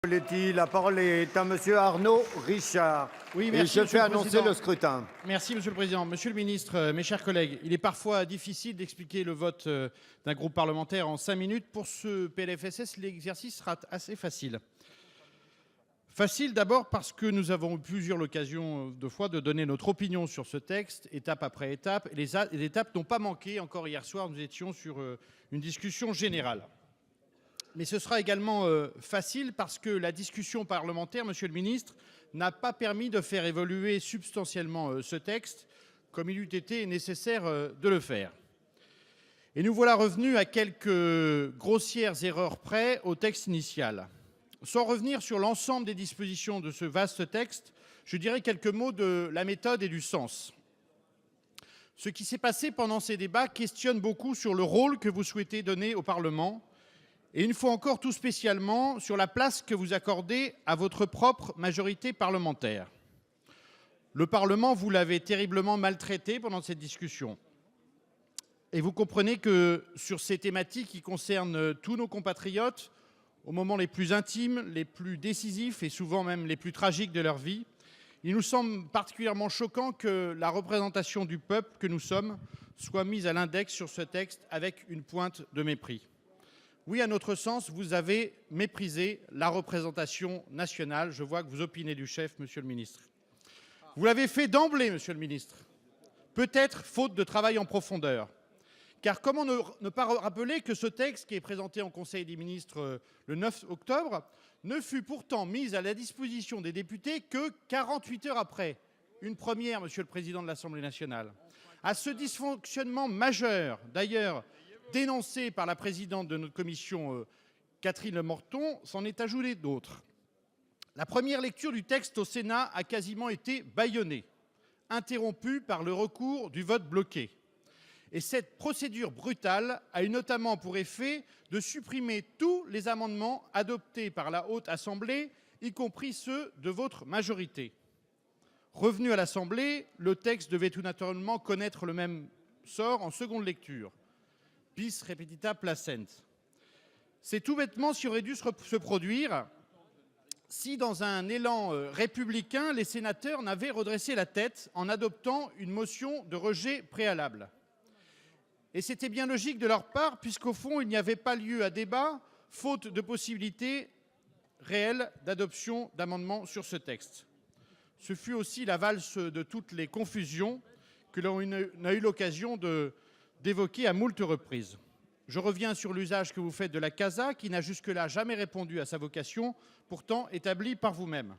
La parole est à monsieur Arnaud Richard. Oui, Et merci, je Monsieur fais le annoncer Président. le scrutin. Merci, Monsieur le Président. Monsieur le Ministre, mes chers collègues, il est parfois difficile d'expliquer le vote d'un groupe parlementaire en 5 minutes. Pour ce PLFSS, l'exercice sera assez facile. Facile d'abord parce que nous avons eu plusieurs occasions de fois de donner notre opinion sur ce texte, étape après étape. Et les étapes n'ont pas manqué. Encore hier soir, nous étions sur une discussion générale. Mais ce sera également facile parce que la discussion parlementaire, Monsieur le Ministre, n'a pas permis de faire évoluer substantiellement ce texte comme il eût été nécessaire de le faire. Et nous voilà revenus à quelques grossières erreurs près au texte initial. Sans revenir sur l'ensemble des dispositions de ce vaste texte, je dirais quelques mots de la méthode et du sens. Ce qui s'est passé pendant ces débats questionne beaucoup sur le rôle que vous souhaitez donner au Parlement et une fois encore tout spécialement sur la place que vous accordez à votre propre majorité parlementaire. Le Parlement, vous l'avez terriblement maltraité pendant cette discussion. Et vous comprenez que sur ces thématiques qui concernent tous nos compatriotes, au moment les plus intimes, les plus décisifs et souvent même les plus tragiques de leur vie, il nous semble particulièrement choquant que la représentation du peuple que nous sommes soit mise à l'index sur ce texte avec une pointe de mépris. Oui, à notre sens, vous avez méprisé la représentation nationale. Je vois que vous opinez du chef, Monsieur le Ministre. Vous l'avez fait d'emblée, Monsieur le Ministre. Peut-être faute de travail en profondeur. Car comment ne pas rappeler que ce texte qui est présenté en Conseil des ministres le 9 octobre ne fut pourtant mis à la disposition des députés que 48 heures après. Une première, Monsieur le Président de l'Assemblée nationale. À ce dysfonctionnement majeur, d'ailleurs, dénoncé par la présidente de notre commission, Catherine Lemorton, s'en est ajouté d'autres. La première lecture du texte au Sénat a quasiment été bâillonnée, interrompue par le recours du vote bloqué. Et cette procédure brutale a eu notamment pour effet de supprimer tous les amendements adoptés par la Haute Assemblée, y compris ceux de votre majorité. Revenu à l'Assemblée, le texte devait tout naturellement connaître le même sort en seconde lecture. Bis repetita placent. C'est tout bêtement ce qui aurait dû se produire si, dans un élan républicain, les sénateurs n'avaient redressé la tête en adoptant une motion de rejet préalable. Et c'était bien logique de leur part, puisqu'au fond, il n'y avait pas lieu à débat, faute de possibilité réelle d'adoption d'amendements sur ce texte. Ce fut aussi la valse de toutes les confusions que l'on a eu l'occasion d'évoquer à moult reprises. Je reviens sur l'usage que vous faites de la CASA, qui n'a jusque-là jamais répondu à sa vocation, pourtant établie par vous-même.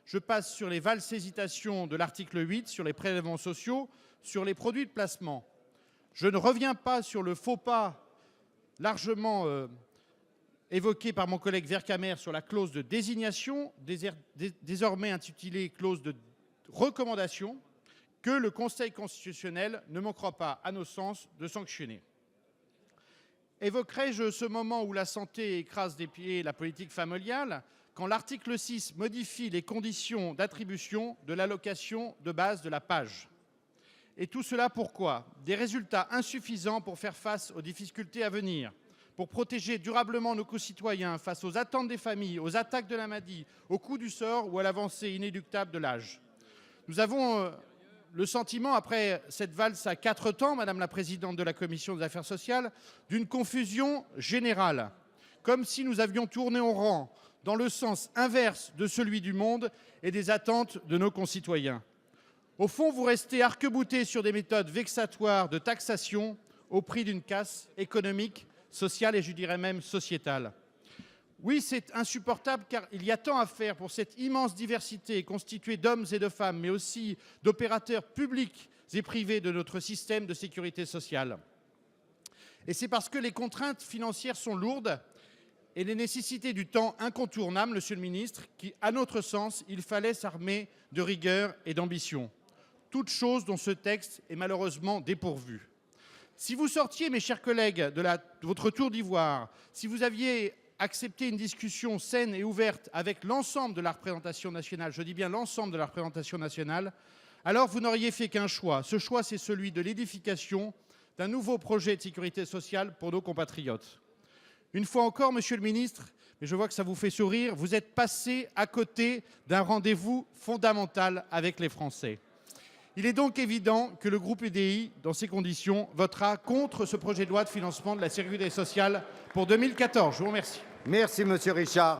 Je passe sur les valses hésitations de l'article 8, sur les prélèvements sociaux, sur les produits de placement. Je ne reviens pas sur le faux pas largement évoqué par mon collègue Vercamer sur la clause de désignation, désormais intitulée clause de recommandation, que le Conseil constitutionnel ne manquera pas, à nos sens, de sanctionner. Évoquerai-je ce moment où la santé écrase des pieds la politique familiale, quand l'article 6 modifie les conditions d'attribution de l'allocation de base de la PAJE. Et tout cela pourquoi? Des résultats insuffisants pour faire face aux difficultés à venir, pour protéger durablement nos concitoyens face aux attentes des familles, aux attaques de la maladie, au coup du sort ou à l'avancée inéluctable de l'âge. Nous avons le sentiment, après cette valse à 4 temps, Madame la Présidente de la Commission des Affaires sociales, d'une confusion générale, comme si nous avions tourné en rang dans le sens inverse de celui du monde et des attentes de nos concitoyens. Au fond, vous restez arc-boutés sur des méthodes vexatoires de taxation au prix d'une casse économique, sociale et je dirais même sociétale. Oui, c'est insupportable car il y a tant à faire pour cette immense diversité constituée d'hommes et de femmes, mais aussi d'opérateurs publics et privés de notre système de sécurité sociale. Et c'est parce que les contraintes financières sont lourdes et les nécessités du temps incontournables, Monsieur le Ministre, qu'à notre sens, il fallait s'armer de rigueur et d'ambition. Toutes choses dont ce texte est malheureusement dépourvu. Si vous sortiez, mes chers collègues, de votre tour d'ivoire, si vous aviez accepté une discussion saine et ouverte avec l'ensemble de la représentation nationale, je dis bien l'ensemble de la représentation nationale, alors vous n'auriez fait qu'un choix. Ce choix, c'est celui de l'édification d'un nouveau projet de sécurité sociale pour nos compatriotes. Une fois encore, monsieur le ministre, mais je vois que ça vous fait sourire, vous êtes passé à côté d'un rendez-vous fondamental avec les Français. Il est donc évident que le groupe UDI, dans ces conditions, votera contre ce projet de loi de financement de la sécurité sociale pour 2014. Je vous remercie. Merci, monsieur Richard.